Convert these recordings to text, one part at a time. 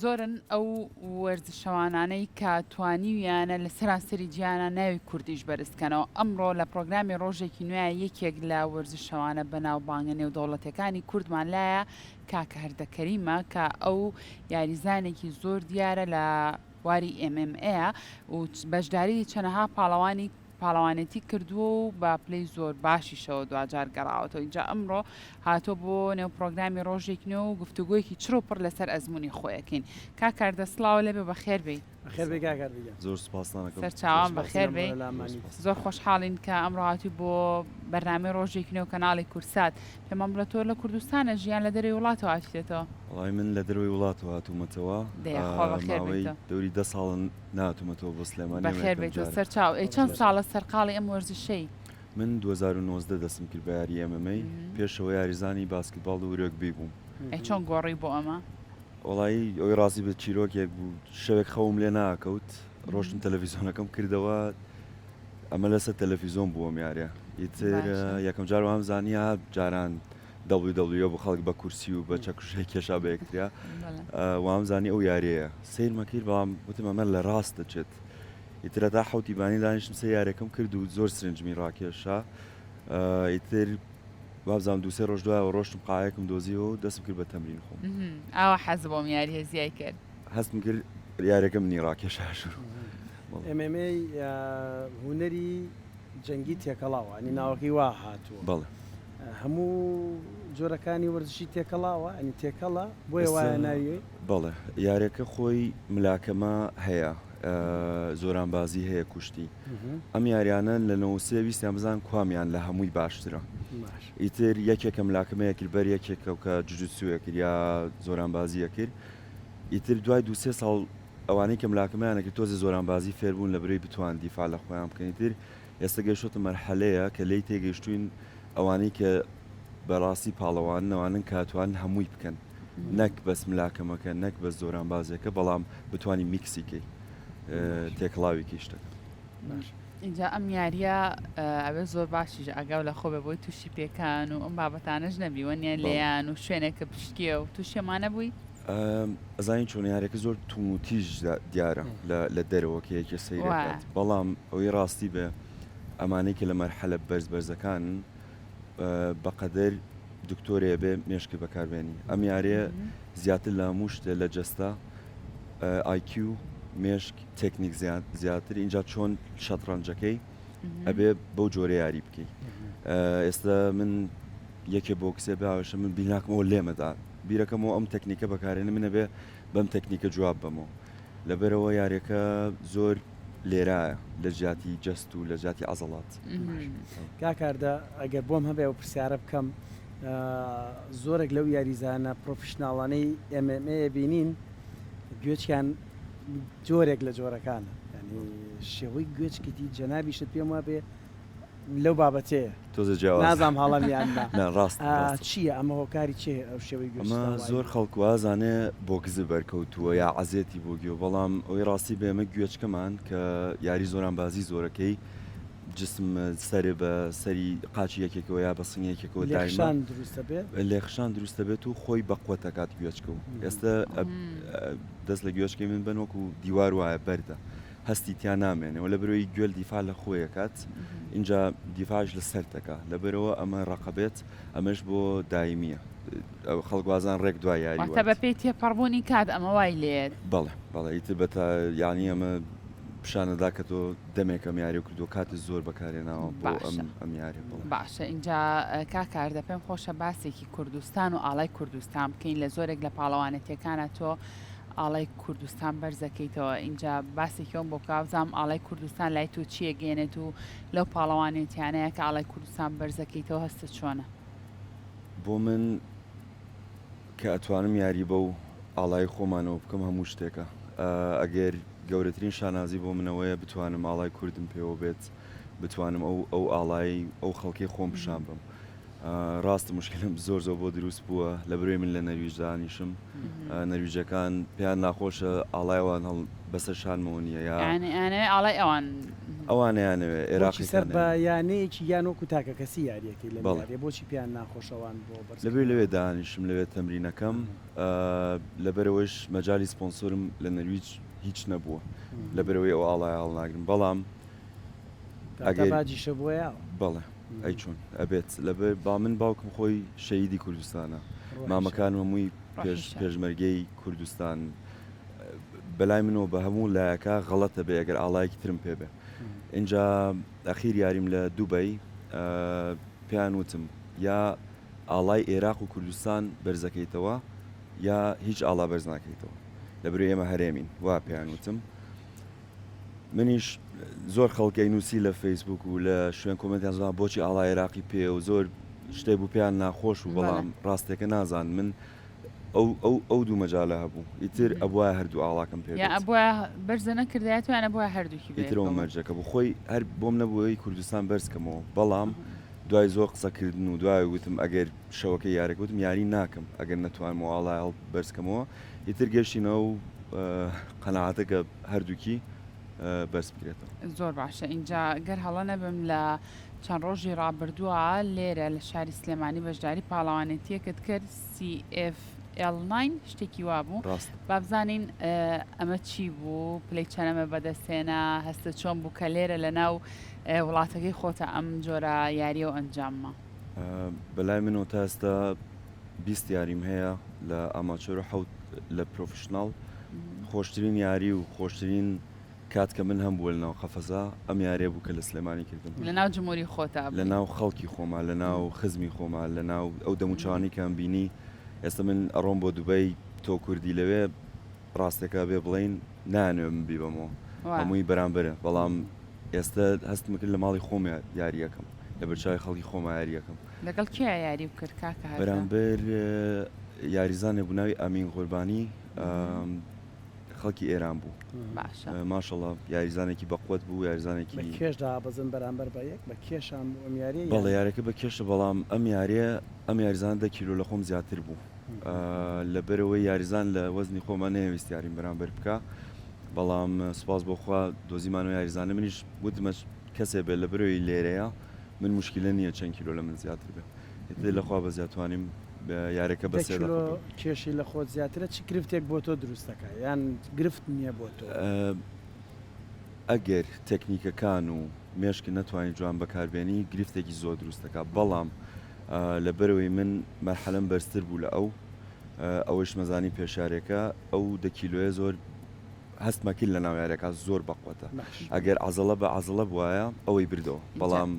زۆرن ئەو وەرزشەوانانەی کە توانیویانە لە سەراسەری گیانە ناوی کوردیش بەرزکەنەوە. ئەمڕۆ لە پرۆگرامی ڕۆژێکی نوێ یەکێک لە وەرزشەوانە بەناو بانگە نێودەوڵەتەکانی کوردمان لایە کاکە هەردەکەریمە کە ئەو یاریزانێکی زۆر دیارە لە واری MMA و بەشداری چەنەها پاڵەوانێتی کردووە و با پلەی زۆر باشیشەوە دوجار گەڕاوەتەوە. اینجا ئەمڕۆ هاتۆ بۆ نێو پرۆگرامی ڕۆژێک نوێ و گفتوگویەکی چڕۆپڕ لەسەر ئەزمموی خۆیەکەین. کاکاردە سڵاو لەبێ بەخێر بێ. زۆر سپاسانەکەم. سەرچاوان بەخێر بێ. زۆر خۆشحاڵین کە ئەمڕۆ هاتی بۆ بەرنامەی ڕۆژێک نێو کەناڵی کورسات. پێمان بڵێ تۆ لە کوردستانە ژیان لە دەرەوەی وڵاتەوە هاتیتێتەوە؟ وڵای من لە دەروی وڵاتەوە هاتوومەتەوە دەوری 10 ساڵ ناتوومەتەوە بۆ سلێمانی. بەخێر بێتەوە سەرچاو. چەند ساڵە سەرقاڵی ئەم وەرزشەی؟ من 2019 دەستم کرد بە یاری MMA پێشەوە یاریزانی باسکتباڵ و ورێکبی بووم. چۆن گۆڕی بۆ ئەمە؟ وڵایی ئەوی ڕاستی بە چیرۆکێک بوو شەوێک خەوم لێ ناکەوت ڕۆشتم تەلەڤیزۆنەکەم کردەوە ئەمە لەسەر تەلەڤیزۆن بووەم یاریە ئیتر یەکەم جار وام زانیا جاران دەڵوی بۆ خەڵک بە کورسی و بە چەکوشەی کێشا بە یەکتریا وام زانی ئەو یاریەیە سیرمەکرد بەڵام وتم ئەمە لە ڕاست دەچێت ئیترە تا حوتی بانی دانیشتم سێ یاریەکەم کرد و زۆر سرنجمی ڕاکێشا ئیتر بابزانام دووسێ ڕۆژ دوایەوە ڕۆشتم قایەکم دۆزیەوە و دەستم کرد بە تەمرین خۆم. ئاوا حەز بۆم یاری هێزیای کرد هەستم کرد یاریەکەم نی ڕاکێشاش. MMA هوەری جەنگی تێکەڵاوە ئەنی ناوەکەی وا هاتووە. بەڵێ هەموو جۆرەکانی وەرزشی تێکەڵاوە ئەنی تێکەڵە بۆیە وایە ناوی؟ بەڵێ یاریەکە خۆی ملاکەمە هەیە زۆرانبازی هەیە کوشتی ئەم یاریانە لە 1920 بزان کوامیان لە هەمووی باشترە. ئیتر یەکێکە ملاکەمەیە کرد بەر یەکێکە کە جوجوتسوویە کرد یا زۆرانبازیە کرد ئیتر دوای دوسێ ساڵ ئەوانەی کە ملاکەمەیانە کرد تۆزە زۆرانبازی فێربوون لە بەرەی بتوان دیفاع لە خۆیان بکەن. ئیتر ئێستا گەیشتۆتە مەرحەلەیە کە لی تێگەیشتوین ئەوانەی کە بەڕاستی پاڵەوان نەوانن کاتوان هەمووی بکەن نەک بەس ملاکەمەکە نەک بەس زۆرانبازەکە بەڵام بتوانین میکسیکەی تێکڵاوێکی شتەکە. اینجا ئەم یاریە ئەوێ زۆر باشیش ئەگەڵ لە خۆ بە بۆی تووشی پێکان و ئەم بابەتانەش نەبی وەنیە لێیان و شوێنێکە پشتیە و تووشێمانە بووی؟ ئەزانین چۆن یارێکە زۆر توموتیژ دیارە لە دەرەوەکەیەکی سەیرەکات بەڵام ئەوەی ڕاستی بێ ئەمانەی کە لە مەرحەلە بەرزەکان بەقەدەر دکتۆرێ بێ مێشکی بەکاربێنی. ئەم یاریە زیاتر لە هەموو شتێ لە جەستا IQ مێشک تێکنیک زیاتر اینجا چۆن شەترەنجەکەی ئەبێ بەو جۆرە یاری بکەی. ئێستا من یەکێ بۆ کسێ باوەشە من بیناکەمەوە لێمەدا بیرەکەمەوە ئەم تەکنیکە بەکارێنە منە بێ بەم تەکنیکە جواب بەمەوە لەبەرەوە یاریەکە زۆر لێرایە لە ژاتی جەست و لە ژاتی عەزەڵات. کاکاردە ئەگەر بۆم هەبێ و پرسیارە بکەم زۆرێک لەو یاریزانە پرۆفشناڵانەی MMA بینین گوێچیان جۆرێک لە جۆرەکانە ینی شێوەی گوێچکیتی جەنابیشت پێم وا بێ لەو بابەتەیە تۆزە جیاواز نازام هەڵەمیاندا ڕاست چییە ئەمە هۆکاری چێ ئەو شێوەی ئەمە زۆر خەڵکوازانێ بۆ گزە بەرکەوتووە یا عەزێتی بۆ گوێ بەڵام ئەوەی ڕاستی بێمە گوێچکەمان کە یاری زۆرانبازی زۆرەکەی جسم سەرێ بە سەری قاچی یەکێکەوە یا بە سنگێکێکەوە دایمان دروستە بێت لێخشان دروستە بێت و خۆی بەقوە تەکات گوێچکە و ئێستا دەست لە گوێچکەی من بن وەکو دیوار وایە بەردە هەستی تیا نامێنێەوە لە بەرەوەی گوێل دیفاع لە خۆیەکات اینجا دیفاعش لە سەرتەکە لەبەرەوە ئەمە ڕقەبێت ئەمەش بۆ دایمیە خەڵگوازان ڕێک دوای یاری بە پێی تێپەڕبوونی کات ئەمە وای لێت بەڵێ ئیتر بە یانی ئەمە پیشانەدا کە تۆ دەمێکم یاری کردو کاتی زۆر بەکارێناوە بۆ ئەم یاری باشە. اینجا کاکاردە پێم خۆشە باسێکی کوردستان و ئاڵای کوردستان بکەین لە زۆرێک لە پاڵەوانەتیەکانە تۆ ئاڵای کوردستان بەرزەکەیتەوە. اینجا باسێکیەوە بۆ کاوزام ئاڵای کوردستان لای تۆ چیە گەێنێت و لەو پاڵەوانێتیانەیە کە ئاڵای کوردستان بەرزەکەیتەوە هەستە چۆنە؟ بۆ من کە ئەتوانم یاری بە و ئاڵای خۆمانەوە بکەم هەموو شتێکە ئەگەر گەورەترین شانازی بۆ منەوەیە بتوانم ئاڵای کوردم پێوە بێت بتوانم ئەو ئاڵایی ئەو خەڵکی خۆم پیشان بم ڕاستە مشکلم زۆر بۆ دروست بووە لە بروێ من لە نەرویج دانیشم نەرویجەکان پێیان ناخۆشە ئاڵایوان هەڵ بەسەر شانمەوە نییە یا ئەوانێ ئاڵای ئەوان ئەوانیانەوێ عێراقی سەر بە یانەیەکی یانۆکو تاکە کەسی یاریەکەی لە بۆچی پیان ناخۆشەوان بۆ لەبێ لەوێ دانیشم لەوێت تەمرینەکەم لەبەرەوەش مەجای سپۆنسۆرم لە نەرویج هیچ نەبووە لەبەرەوەی ئەو ئاڵای هەڵ ناگرن بەڵام باجیشە بۆە بەڵێ ئەی چۆن ئەبێت لەبەر با من باوکم خۆی شەیدی کوردستانە مامەکان هەمووی پێشمەرگەی کوردستان بەلای منەوە بە هەموو لایەکە غەڵەتە بێ ئەگەر ئاڵایەکی ترم پێ بێ اینجا ئەخیر یاریم لە دووبەی پێیان وتم یا ئاڵای عێراق و کوردستان بەرزەکەیتەوە یا هیچ ئاڵا بەرز ناکەیتەوە لەبەر ئێمە هەرێمین وا پێیان وتم منیش زۆر خەڵکەی نووسی لە فەیسبوک و لە شوێن کۆمنتیان زۆر بۆچی ئاڵای عێراقی پێ و زۆر شتێک بوو پێیان ناخۆش و بەڵام ڕاستێکە نازان من ئەو دوو مەجالە هەبوو ئیتر ئەبووە هەردوو ئاڵاکەم پێ ئەبووە بەرزە نەکردایەتوانە بووە هەردووکی ئیترەوە مەرجەکە بۆ خۆی هەر بۆم نەبووی کوردستان بەرزکەمەوە بەڵام دوای زۆر قسەکردن و دوای وتم ئەگەر شەوەکە یارێک وتم یاری ناکەم ئەگەر نەتوانمەوە ئاڵای هەڵ بەرزکەمەوە ئیتر گەشتینەوە و قەنەعاتەکە هەردووکی بەرز بکرێتەوە زۆر باشە اینجا گەر هەڵە نەبم لە چەند ڕۆژی ڕابردووە لێرە لە شاری سلێمانی بەشداری پاڵەوانێتیەکت کرد CFL9 شتێکی وا بوو بابزانین ئەمە چی بوو پلەی چەنەمە بەدەستێنە هەستە چۆن بوو کە لێرە لە ناو وڵاتەکەی خۆتە ئەم جۆرە یاریە و ئەنجاممە بەلای منەوە تا ئێستا 20 یاریم هەیە لە ئاماچۆر و حەوت لە پرۆفشناڵ خۆشترین یاری و خۆشترین کات کە من هەم بووە لەناو قەفەزا ئەم یارێ بوو کە لە سلێمانی کردم لە ناو جمهوری خۆتا لە ناو خەڵکی خۆما لە ناو خزمی خۆما لە ناو ئەو دەموچوانی کەم بینی ئێستا من ئەڕۆم بۆ دوبەی تۆ کوردی لەوێ ڕاستەکە بێ بڵین نانوێ من بیبەمەوە هەمووی بەرامبەرە بەڵام ئێستا هەستم کرد لە ماڵی خۆم یاریەکەم لە بەرچاوی خەڵکی خۆما یاریەکەم لەگەڵ کێ یاری بکرد کاکە بەرامبەر یاریزانێ بوو ناوی ئامین قوربانی خەڵکی ئێران بوو ماشەڵڵا یاریزانێکی بەقوت بوو یاریزانێکی کێشدا بەزن بەرامبەر بە یەک بە کێشان ئەمیاری بەڵێ یارەکە بە کێشە بەڵام ئەم یاریزان 10 کیلۆ لە خۆم زیاتر بوو لەبەرەوەی یاریزان لە وەزنی خۆمان نەویست یاریم بەرامبەر بکە بەڵام سوپاس بۆخوا دۆزیمان و یاریزانە منیش وتمە کەسێ بێت لە بەرەوەی لێرەیە من مشکلە نییە چەند کیلۆ لە من زیاتر بێت لەخوا بە زیاتوانیم یارەکە بە کێشی لە خۆت زیاترە چ گرفتێک بۆ تۆ دروستەکە یان گرفت نییە بۆ تۆ ئەگەر تەکنیکەکان و مێشک نەتوانانی جوان بەکاربێنی گرفتێکی زۆر دروستەکە بەڵام لەبەرەوەی من مەرحەلەم بەرزتر بوو لە ئەوەش مەزانی پێشارێکە ئەو 10 کیلۆیە زۆر هەستمەکرد لە ناو یارێکە زۆر بەقوەتە ئەگەر عەزەڵە بە عەزەڵە بووایە ئەوەی بردەوە بەڵام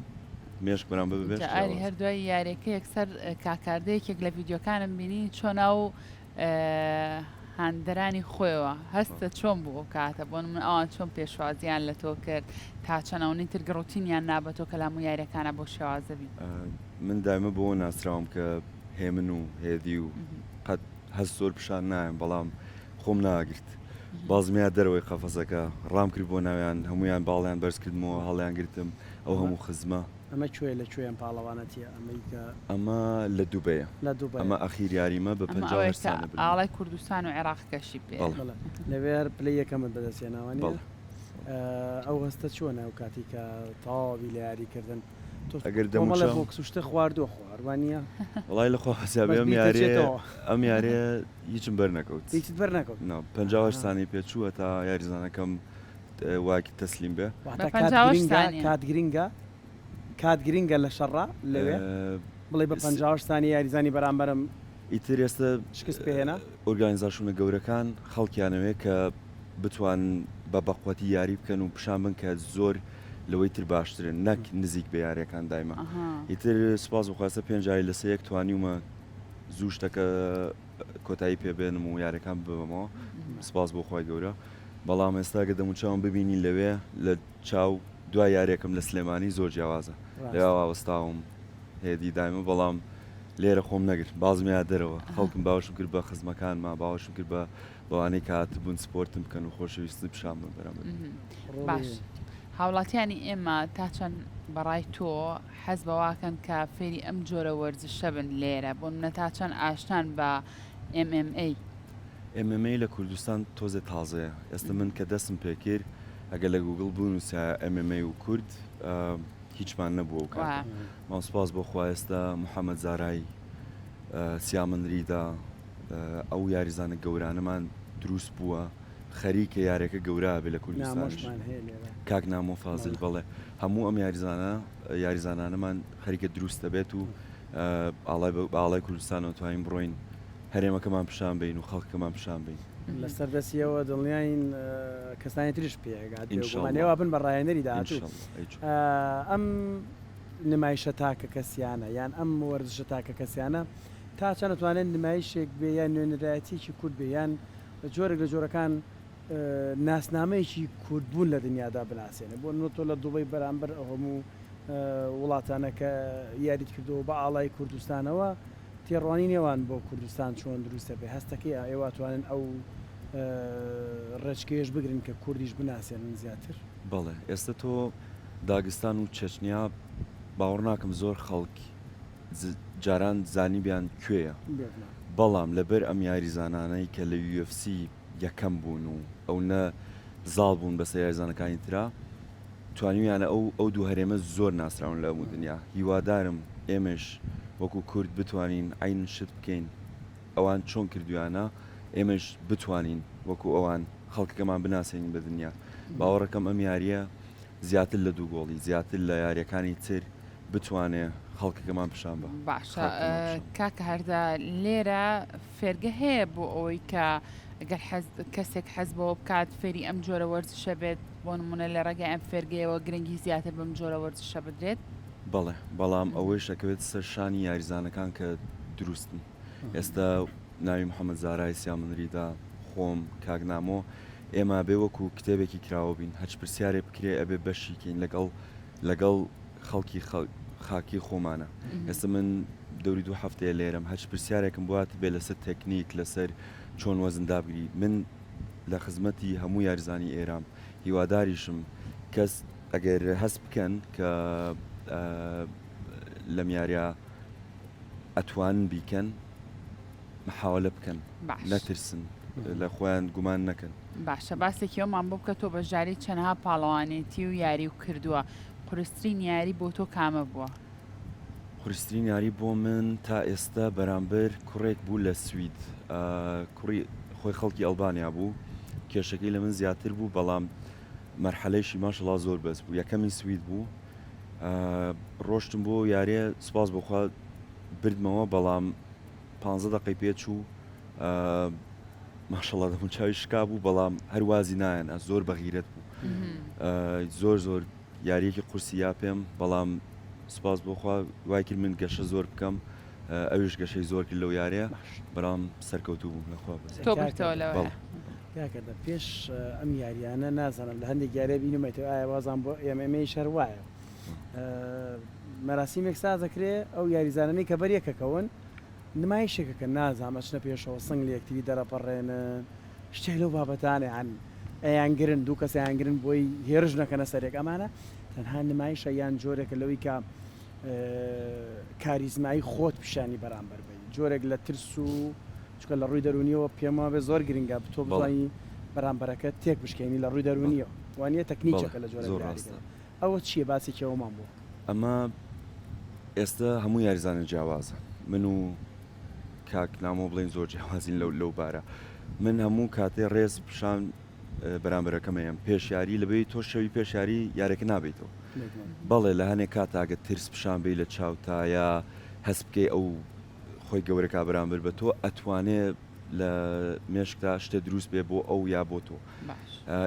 مێشک بەرامبەر ببێت ئاری هەردوای یارێکە یەکسەر کاکاردەیەکێک لە ڤیددیۆکانم بینی چۆن ئەو هاندەرانی خۆیەوە هەستە چۆن بوو ئەو کاتە بۆن من ئەوان چۆن پێشوازیان لە تۆ کرد تا چەنەوەی تر گڕوتینیان نابەتەوە کە لامو یاریەکانە بۆ شێوازەبی من دایمە بۆ ناسراوم کە هێمن و هێدی و قەت هەست زۆر پیشان نایم بەڵام خۆم ناگرت بازمیان دەرەوەی قەفەسەکە ڕام کرد بۆ ناویان هەمویان باڵیان بەرز کردمەوە هەڵیان گرتم ئەو هەموو خزمە ئەمە کوێ لە کوێیان پاڵەوانەتیە ئەمە لە دووبەیە ئەمە ئەخیر یاریمە بە 50 ئاڵای کوردستان و عێراقەکەشی پێ لەوێر پلەی یەکەمت بەدەستێناوانی ئەو هەستە چۆنە ئەو کاتی کە تاوی لە یاریکردن ئەگەر دەمەڵە بۆ کسوشتە خواردووە خواروانە وڵای لە خۆحسابێ ئەم یاریە هیچم بەرنەکەوت هیچت بەرنەکەوت 50 سانی پێچووە تا یاریزانەکەم واکی تەسلیم بێ کات گرینگە لە شەڕا لەوێ بڵێ بە 50 سانی یاریزانی بەرامبەرم ئیتر ئێستا شکست پێهێنا ئۆرگانیزاسیۆنە گەورەکان خەڵکیانەوێ کە بتوان بە بەقوەتی یاری بکەن و پیشان بن کە زۆر لەوەی تر باشترن نەک نزیک بە یاریەکان دایما ئیتر سوپاس بخواستە پێنجایی لەسەر یەک توانیومە زوو شتەکە کۆتایی پێبێنم و یاریەکان ببەمەوە سوپاس بۆ خۆی گەورە بەڵام ئێستا کە دەموچاوم ببینی لەوێ لە چاو دوای یاریەکەم لە سلێمانی زۆر جیاوازە لەوەوەستاوم هێدی دایمە بەڵام لێرە خۆم نەگرت بازمیان دەرەوە خەڵکم باوەشم کرد بە خزمەکانما باوەشم کرد بە بەوانەی کات بوون سپۆرتم بکەن و خۆشەویستی پیشان بن بەرامبەر باش هاوڵاتیانی ئێمە تا چەند بەڕای تۆ حەز بەواکەن کە فێری ئەم جۆرە وەرزشە بن لێرە بۆ منە تا چەند ئاشتان بە MMA MMA لە کوردستان تۆزێ تازەیە ئێستا من کە دەستم پێکرد ئەگە لە گوگڵ بوون وسا MMA و کورد هیچمان نەبووە و کات ماسپاس بۆ خوا ئێستا محەممەد زارایی سیامن ریدا ئەو یاریزانە گەورانەمان دروست بووە خەریکە یارێکە گەورە بێ لە کوردستانش کاک نامۆ فازل بەڵێ هەموو ئەم یاریزانانەمان خەریکە دروستە بێت و ئاڵای کوردستانەوە توانین بڕۆین هەرێمەکەمان پیشان بین و خەڵکەمان پیشان بین لەسەر دەستیەوە دڵنیاین کەسانی تریش پێگاتێوە بن بە ڕایەنەری داهاتوو ئەم نمایشە تاکە کەسیانە یان ئەم وەرزشە تاکە کەسیانە تا چەند دەتوانێت نمایشێک بێ یان نوێنەرایەتێکی کورد بێ یان جۆرێک لە جۆرەکان ناسنامەیەکی کوردبوون لە دنیادا بناسیێنە بۆ نۆ تۆ لە دووبەی بەرامبەر هەموو وڵاتانە کە یاریت کردەوە بە ئاڵای کوردستانەوە تێڕوانی نێوان بۆ کوردستان چۆن دروستە بێ هەستەکەی ئێوە توانن ئەو ڕێچکەیەش بگرن کە کوردیش بناسیێنن زیاتر بەڵێ ئێستا تۆ داگستان و چەچنیا باوەڕ ناکەم زۆر خەڵکی جاران زانیبیان کوێیە بەڵام لەبەر ئەم یاریزانانەی کە لە UFC یەکەم بوون و ئەو نە زاڵ بوون بەسەر یاریزانەکانی ترا توانیویانە ئەو دوو هەرێمە زۆر ناسراون لە هەموو دنیا هیوادارم ئێمەش وەکو کورد بتوانین عین شت بکەین ئەوان چۆن کردویانە ئێمەش بتوانین وەکو ئەوان خەڵکەکەمان بناسیێنین بە دنیا باوەڕەکەم ئەم یاریە زیاتر لە دوو گۆڵی زیاتر لە یاریەکانی تر بتوانێ خەڵکەکەمان پیشان بە باشە کاکە هەردا لێرە فێرگە هەیە بۆ ئەوەی کە ئەگەر کەسێک حەز بەوە بکات فێری ئەم جۆرە وەرزشە بێت بۆ نمونە لە ڕێگای ئەم فێرگەیەوە گرنگی زیاتر بەم جۆرە وەرزشە بدرێت بەڵێ بەڵام ئەوەش دەکەوێت سەرشانی یاریزانەکان کە دروستن ئێستا ناوی محەممەد زارای سیامنریدا خۆم کاگنامۆ ئێمە بێ وەکو کتێبێکی کراوە بین هەچ پرسیارێ بکرێ ئەبێ بەشیکەین لەگەڵ خەڵکی خاکی خۆمانە ئێستا من دەوری دوو هەفتەیە لێرم هەچ پرسیارێکم بواتە بێ لەسەر تەکنیک لەسەر چۆن وەزندابگری من لە خزمەتی هەموو یاریزانی ئێرام هیواداریشم کەس ئەگەر هەست بکەن کە لەم یاریە ئەتوانن بیکەن محاولە بکەن نەترسن لە خۆیان گومان نەکەن باشە باسێکی ئەومان بۆ بکە تۆ بەژاری چەندها پاڵەوانێتی و یاری و کردووە قورسترین یاری بۆ تۆ کامە بووە قورسترین یاری بۆ من تا ئێستا بەرامبەر کوڕێک بوو لە سوید کوڕی خۆی خەڵکی ئەڵبانیا بوو کێشەکەی لە من زیاتر بوو بەڵام مەرحەلەیشی ماشەڵا زۆر بەس بوو یەکەمی سوید بوو ڕۆشتم بۆ یاریە سپاس بۆخوا بردمەوە بەڵام 15 دقەی پێچوو ماشەڵا دەبوون چاوی شکا بوو بەڵام هەروازی نایەن زۆر بەغیرەت بوو زۆر یاریەکی قورسی یا پێم بەڵام سپاس بۆخوا وای کرد من گەشە زۆر بکەم ئەویش گەشەی زۆر کرد لەو یاریە بەڵام سەرکەوتوو بوو لەخوا تۆ بردەوە لەوە یاکەدە پێش ئەم یاریانە نازانم لە هەندێک یاریە بینمەوە ئایا وازان بۆ MMA شەر وایە مەراسیمێک سازەکرێ ئەو یاریزانانەی کە بەریەکەکەون نمایشێکەکە نازانمە چنە پێشەوە سنگ لە یەکتری دەرەپەڕێنن شتێک لەو بابەتانێ هەن ئەیانگرن دوو کەسیانگرن بۆی هێرش نەکەنە سەرێک ئەمانە تەنها نمایشە یان جۆرێکە لەوەی کە کاریزمایی خۆت پیشانی بەرامبەر بی جۆرێک لە ترس و چکە لە ڕووی دەرونیەوە پێمەوە بێ زۆر گرنگە تۆ بڵی بەرامبەرەکە تێک بشکێنی لە ڕووی دەرونیەوە وانە تەکنیکەکە لە جۆرە ئەوە چییە باسێکەوەمان بوو ئەمە ئێستا هەموو یاریزانە جیاوازە من و کاک نامۆ بڵین زۆر جیاوازین لەو بارە من هەموو کاتێ ڕێز پیشان بەرامبەرەکەمەیەم پێشیاری لەبێی تۆ شەوی پێشیاری یارێکە نابێتەوە بەڵێ لە هەنێک کاتاگە ترس پیشان بی لە چاوتایە هەست بکەی ئەو خۆی گەورەکە بەرامبەر بە تۆ ئەتوانێت لە مێشکتا شتێ دروست بێ بۆ ئەو یا بۆ تۆ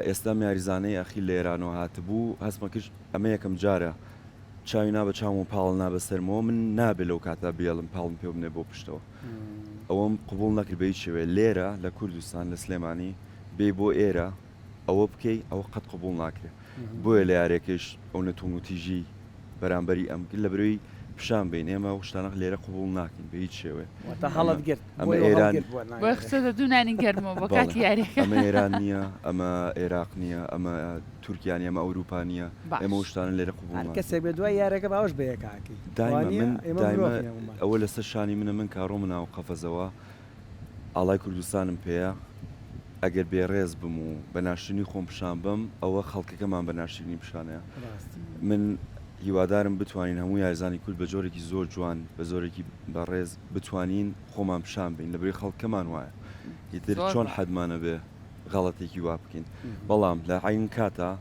ئێستا یاریزانەی ئەخی لە ئێرانەوە هاتبوو هەستمە کرد ئەمە یەکەم جارە چاوی نابە چاوم و پاڵ نابە سەرمەوە من نابێ لەو کاتا بێڵم پاڵم پێ بنێ بۆ پشتەوە ئەوەم قبول نەکرد بەی شێوێ لێرە لە کوردستان لە سلێمانی بێ بۆ ئێرە ئەوە بکەی ئەوە قەت قبول ناکرێت بۆیە لە یارێکش ئەو نەتوون و تیژی بەرامبەری ئەم کرد لە بروی پیشان بین ئێمە شتانە لێرە قبول ناکەین بە هیچ شێوێ تا هەڵت گرت ئەمە ئێران بۆ خسە دوونانی گەرمەوە بە کاتی یاریەکە ئەمە ئێران نییە ئەمە عێراق نییە ئەمە تورکیانی ئەمە ئەوروپا نییە ئێمە شتانە لێرە قبول کەسێک بێ دوای یارەکە باوەش بەیەکاکی دایمە ئەوە لەسەر شانی منە من کارۆ مناو قەفەزەوە ئاڵای کوردستانم پێەیە ئەگەر بێڕێز بم و بە ناشرینی خۆم پیشان بم ئەوە خەڵکەکەمان بە ناشرینی پیشانەیە من هیوادارم بتوانین هەموو یاریزانی کورد بە جۆرێکی زۆر جوان بە زۆرێکی بەڕێز بتوانین خۆمان پیشان بین لەبەری خەڵکەمان وایە ئیتر چۆن حەدمانە بێ غەڵەتێکی وا بکەین بەڵام لە عین کاتە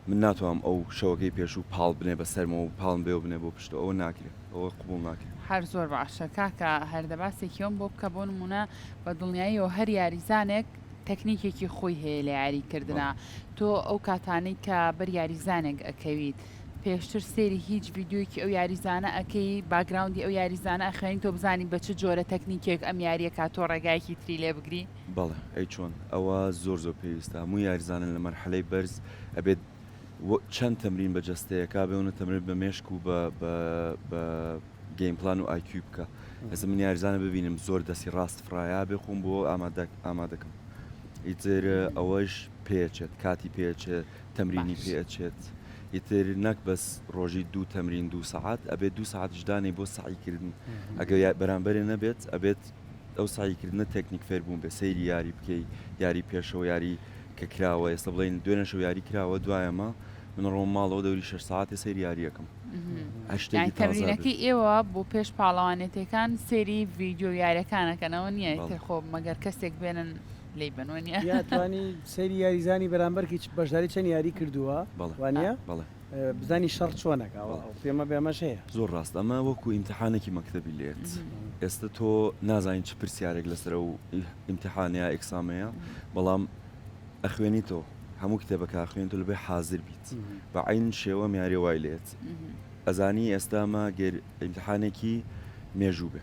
من ناتوانم ئەو شەوەکەی پێش و پاڵ بنێ بە سەرمەوە و پاڵم بێ و بنێ بۆ پشتە ئەوە ناکرێت ئەوە قبول ناکرێت هەر زۆر باشە کاکە هەردەباسێکیەوەم بۆ بکە بۆ نمونە بە دڵنیاییەوە هەر یاریزانێک تەکنیکێکی خۆی هەیە لە یاریکردنا تۆ ئەو کاتانەی کە بەر یاریزانێک ئەکەویت پێشتر سێری هیچ ڤیددیوکی ئەو یاریزانە ئەەکەی باگراوندی ئەو یاریزانە ئەخوێنین تۆ بزانی بە چ جۆرە تەکنیکێک ئەم یاریە کاتۆ ڕێگایەکی تری لێ بگری بەڵێ ئەی چۆن ئەوە زۆر پێویستە هەموو یاریزانن لە مەرحەلەی بەرز ئەبێت چەند تەمرین بە جستەیەکا بێونە تەمرین بە مێشک و بە گەیمپلان و ئایکیو بکە ئەسە من یاریزانە ببینم زۆر دەستی ڕاست فرایە بێ خۆم بۆ ئامادەکەم ئیتر ئەوەش پێچێت کاتی پێچێت تەمرینی پێچێت ئیتر نەک بەس ڕۆژی 2 تەمرین 2 ساعت ئەبێت 2 ساعتشدانی بۆ سعیکردن ئەگەر بەرامبەرێ نەبێت ئەبێت ئەو سعیکردنە تەکنیک فێربوون بێ سەیری یاری بکەی یاری پێشەوە یاری کە کراوە ئێستا بڵین دوێنەشەوە یاری کراوە دوایەمە من ڕۆم ماڵەوە دەوری 6 ساعتی سەیری یاریەکەم تەمرینەکەی ئێوە بۆ پێش پاڵەوانێتەکان سێری ڤیددیۆ یاریەکانەکەنەوە نییە تر خۆ مەگەر کەسێک بێنن لی بنوێنە یاتوانی سەیری یاریزانی بەرامبەرکی بەشداری چەند یاری کردووە وانە بزانی شەڕ چۆنەکەەوە پێمە بێمەش هەیە زۆر ڕاست ئەمە وەکو ئیمتحانێکی مەکتەبی لێت ئێستا تۆ نازانین چ پرسیارێک لەسەر و ئیمتحانەیە ئەکسامەیە بەڵام ئەخوێنیتەوە هەموو کتێبەکە خوێنتۆ لەبێ حازر بیت بە عین شێوە میاری وای لێت ئەزانی ئێستامە گەر ئیمتحانێکی مێژوو بێ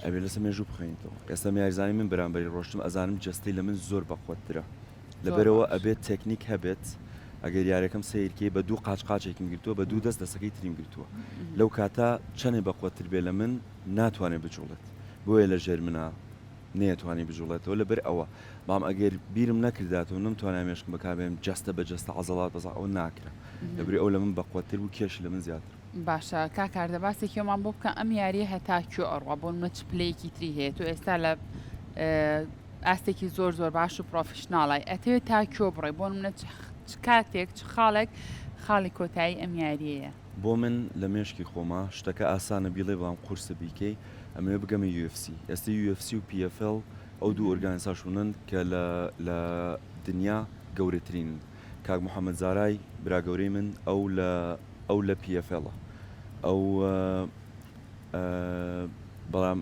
ئەبێ لەسە مێژوو بخوێنیتەوە ئێستا میاریزانی من بەرامبەری ڕۆشتم ئەزانم جستەی لە من زۆر بەخۆترە لەبەرەوە ئەبێت تەکنیک هەبێت ئەگەر یارەکەم سیرکەی بە 2 قاچقاچێکم گرتووە بە 2 دەست دەسەکەی تریم گرتووە لەو کاتە چەندێ بەخۆتر بێ لە من ناتوانێت بجوڵێت بۆیە لە ژێر منە نێتوانانی بجوڵێتەوە لەبەر ئەوە بام ئەگەر بیرم نەکرداتەوە نمتوانام مێشکم بەکبێم جستە بە جستە عەزەڵات بەزا ئەو ناکرە لەبەر ئەو لە من بەخۆتر و کێشی لە من زیاتر باشە کاکاردەباسێکیەوەمان بۆ بکە ئەم یاریە هەتا کوێ ئەڕوا بۆ منە چ پلەیەکی تری هەیە تو ئێستا لە ئاستێکی زۆر باش و پرۆفشناڵی ئەتەوێت تا کوێ بڕێ بۆ منە کاتێک چ خاڵی کۆتایی ئەم یاریەیە بۆ من لە مێشکی خۆما شتەکە ئاسانە بیڵێ بەڵام قورسە بیکەی ئەمێ بگەمە UFC ئێستا UFC و PFL ئەو دوو ئۆرگانیزاسیۆنن کە لە دنیا گەورەترین کاک محەممەد زارای براگەورەی من ئەو لە PFLە ئەو بەڵام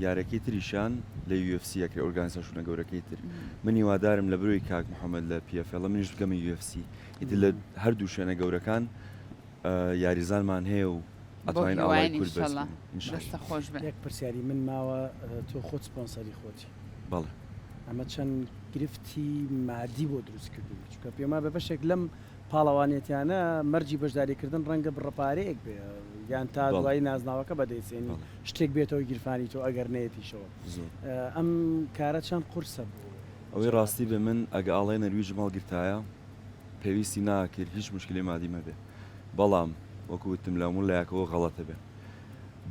یارەکەی تریشان لە UFC یەکە ئۆرگانیزاسیۆنە گەورەکەی تر من هیوادارم لە بروی کاک محەممەد لە PFL منیش بگەمە UFC ئیتر لە هەردوو شوێنە گەورەکان یاریزانمان هەیە و ئەتوانین ئاڵای کورد بەستە خۆش بێت یەک پرسیاری من ماوە تۆ خۆت سپۆنسەری خۆتی بەڵێ ئەمە چەند گرفتی مادی بۆ دروست کردو چکە پێما بە بەشێک لەم پاڵەوانێتیانە مەرجی بەشداریکردن ڕەنگە بڕەپارەیەک بێ یان تا دوایی نازناوەکە بەدەیسێنی شتێک بێتەوە گیرفانی تۆ ئەگەر نێتیشەوە ئەم کارە چەند قورسە بوو ئەوەی ڕاستی بێ من ئەگە ئاڵێ نەرویژ ماڵگرتایە پێویستی ناکرد هیچ مشکلی مادی مەبێ بەڵام وەکوتم لە هەموو لایەکەوە غەڵەتە بێ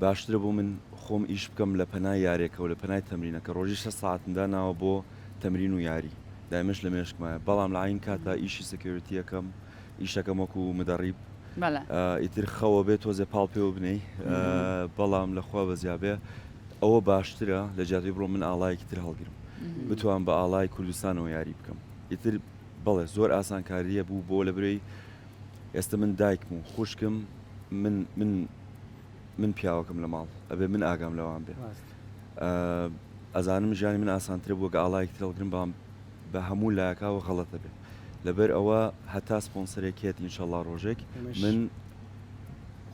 باشترە بۆ من خۆم ئیش بکەم لە پەنای یارێکەوە لە پەنای تەمرینەکە ڕۆژی 6 ساعتمدا ناوە بۆ تەمرین و یاری دایمش لە مێشکمایە بەڵام لە عین کاتە ئیشی سکیۆریتیەکەم ئیشەکەم وەکو مدەڕیب ئیتر خەوە بێت تۆزێ پاڵ پێوە بنەی بەڵام لەخوا بەزیابێ ئەوە باشترە لە جیاتی بڕۆ من ئاڵایەکی تر هەڵگرم بتوان بە ئاڵای کوردستانەوە یاری بکەم ئیتر بەڵێ زۆر ئاسانکاریە بوو بۆ لە برەی ئێستا من دایکم و خوشکم من پیاوەکەم لە ماڵ ئەبێ من ئاگام لەوان بێ ئەزانم ژیانی من ئاسانترە بووە گە ئاڵایەکی تر هەڵگرم بە هەموو لایەکاوە غەڵەتە بێ لەبەر ئەوە هەتا سپۆنسەرێکێت ئینشەڵڵا ڕۆژێک من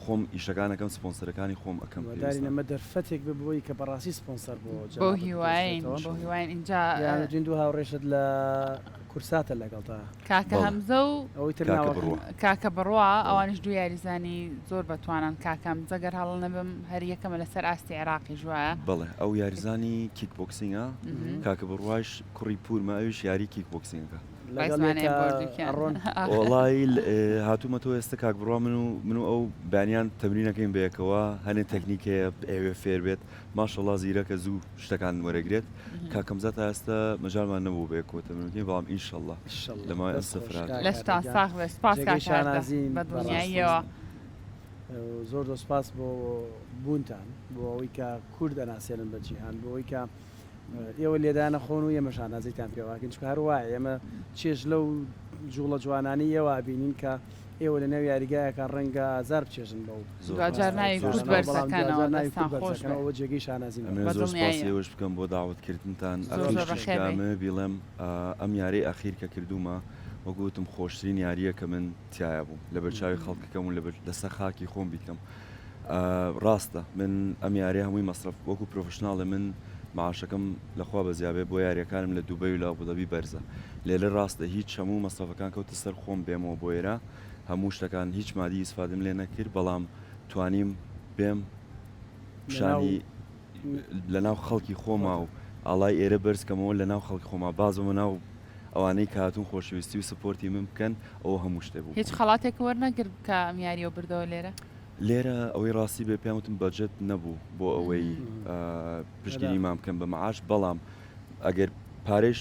خۆم ئیشەکانەکەم سپۆنسەرەکانی خۆم ئەەکەم دارین ئەمە دەرفەتێک ببووی کە بەڕاستی سپۆنسەر بۆ هیواین اینجا دوین دوو هاوڕێشت لە کورساتە لەگەڵتا کاکە هەمزە و ئەوەی تر کاکە بڕوا ئەوانش دوو یاریزانی زۆر بەتوانن کاکەم جەگەر هەڵ نەبم هەر یەکەمە لەسەر ئاستی عێراقی ژوایە بڵێ ئەو یاریزانی کیک بۆکسینگە کاکە بڕواش کوڕی پورمە ئەوش یاری کیک بۆکسینگەکە وڵی هاتوومە تۆ ئێستا کاک بڕوا من و ئەو بانیان تەمرینەکەین بەیەکەوە هەنێ تەکنیکەیە ئێوێ فێر بێت ماشەڵڵا زیرەکە زوو شتەکان وەرەگرێت کاکەمزات تا ئێستا مەجالمان نەبوو بەیەکەوە تەمرینەکەی بەڵام ئینشەڵڵا لەمای ئەم سەفرات لەشتا ساغ سپاس بە دنیاییەوە زۆر دۆسپاس بۆ بوونتان بۆ ئەوەی کە کورد دەناسێنن بە جیهان بۆ ئەوەی کە ئێوە لێدانە خۆن و ئێمەشان نازیتان پێواکەن چکە هەروایە ئێمە چێژ لەو جوڵە جوانانی ئێوە بینین کە ئێوە لە نێو یاریگایەکە ڕەنگە زار بچێژن بەو دوجارناوی جێگەی شانازین زۆرپاسیەوەش بکەم بۆ داوتکردنتان ئەخیرشکامە بیڵێم ئەم یارەی ئەخیر کە کردومە وەگوتم خۆشترین یاریە کە من تایە بوو لە بەرچاوی خەڵکەکەم و لەسەر خاکی خۆم بیکەم ڕاستە من ئەم یاری هەمووی مەصرف وەکو پرۆفشناڵە من معاشەکەم لەخوا بەزیابێ بۆ یاریەکانم لە دووبەی و لە ئابودەبی بەرزە لێرە ڕاستە هیچ هەموو مەسرفەکان کەوتە سەر خۆم بێمەوە بۆ ئێرە هەموو شتەکان هیچ مادی ئیسفادەم لێ نەکرد بەڵام توانیم بێم شانی لەناو خەڵکی خۆما و ئاڵای ئێرە بەرزکەمەوە لەناو خەڵکی خۆما بازەوە ناو ئەوانەی کاتون خۆشەویستی و سپۆرتی من بکەن ئەوە هەموو شتێ بوو هیچ خەڵاتێک وەرنەگرت کە ئەمیاریەوە بردەوە لێرە ئەوەی ڕاستی بێ پێیانوتم بەجێت نەبوو بۆ ئەوەی پشتگیری مام بکەم بە مەعاش بەڵام ئەگەر پارێش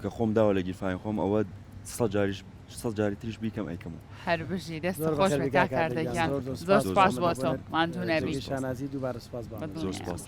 کە خۆم داوە لە گیرفانی خۆم ئەوە 100 جاری تریش بیکەم ئەیکەم هەر بژی دەست خۆش بە کاردەگیان زۆر سپاس بۆ تۆ ماندوو نەبی شانازی دووبارە سپاس زۆر سپاس